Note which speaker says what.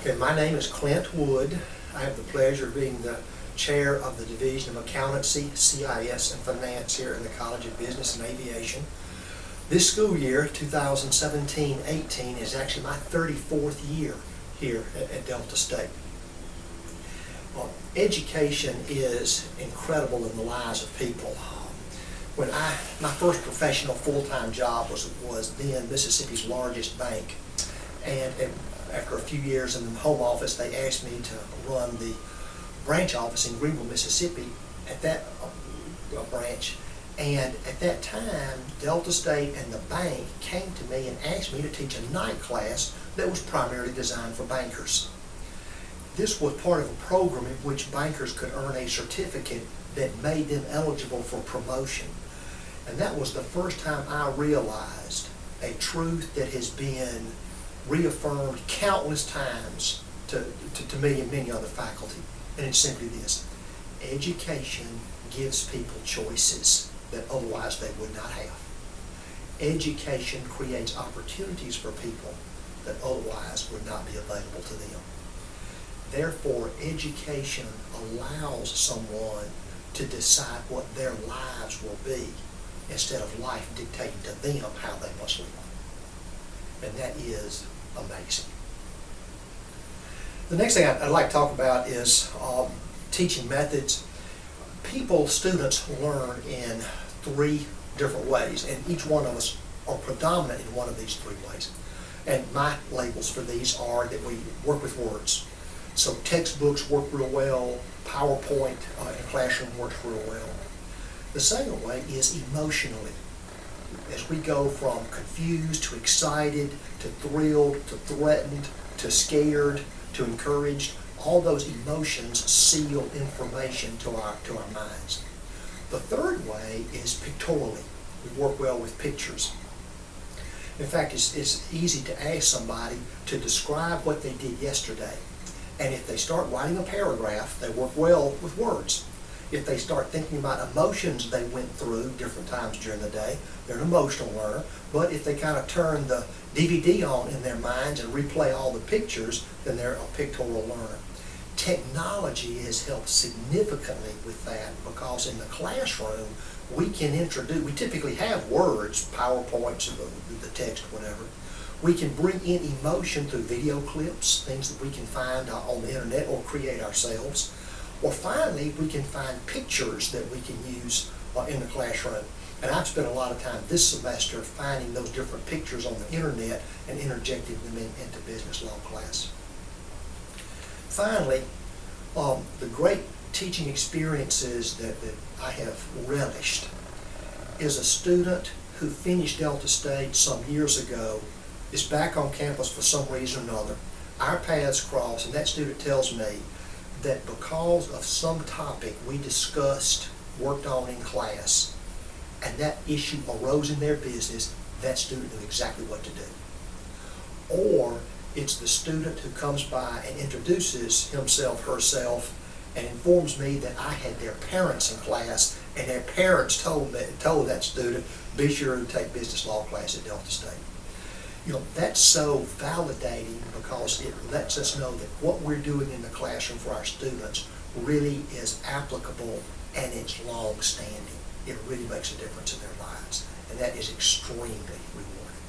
Speaker 1: Okay, my name is Clint Wood. I have the pleasure of being the chair of the Division of Accountancy, CIS, and Finance here in the College of Business and Aviation. This school year, 2017-18, is actually my 34th year here at Delta State. Well, education is incredible in the lives of people. When my first professional full-time job was then Mississippi's largest bank, and after a few years in the home office, they asked me to run the branch office in Greenville, Mississippi at that branch. And at that time, Delta State and the bank came to me and asked me to teach a night class that was primarily designed for bankers. This was part of a program in which bankers could earn a certificate that made them eligible for promotion. And that was the first time I realized a truth that has been reaffirmed countless times to me and many other faculty. And it's simply this: education gives people choices that otherwise they would not have. Education creates opportunities for people that otherwise would not be available to them. Therefore, education allows someone to decide what their lives will be instead of life dictating to them how they must live. And that is amazing. The next thing I'd like to talk about is teaching methods. Students learn in three different ways, and each one of us are predominant in one of these three ways. And my labels for these are that we work with words. So textbooks work real well, PowerPoint in a classroom works real well. The second way is emotionally. As we go from confused to excited to thrilled to threatened to scared to encouraged, all those emotions seal information to our minds. The third way is pictorially. We work well with pictures. In fact, it's easy to ask somebody to describe what they did yesterday. And if they start writing a paragraph, they work well with words. If they start thinking about emotions they went through different times during the day, they're an emotional learner. But if they kind of turn the DVD on in their minds and replay all the pictures, then they're a pictorial learner. Technology has helped significantly with that, because in the classroom we typically have words, PowerPoints, the text, whatever. We can bring in emotion through video clips, things that we can find on the internet or create ourselves. Or finally, we can find pictures that we can use in the classroom. And I've spent a lot of time this semester finding those different pictures on the internet and interjecting them into business law class. Finally, the great teaching experiences that I have relished is a student who finished Delta State some years ago, is back on campus for some reason or another. Our paths cross, and that student tells me that because of some topic we discussed, worked on in class, and that issue arose in their business, that student knew exactly what to do. Or it's the student who comes by and introduces himself, herself, and informs me that I had their parents in class, and their parents told that student, be sure to take business law class at Delta State. You know, that's so validating, because it lets us know that what we're doing in the classroom for our students really is applicable and it's long-standing. It really makes a difference in their lives, and that is extremely rewarding.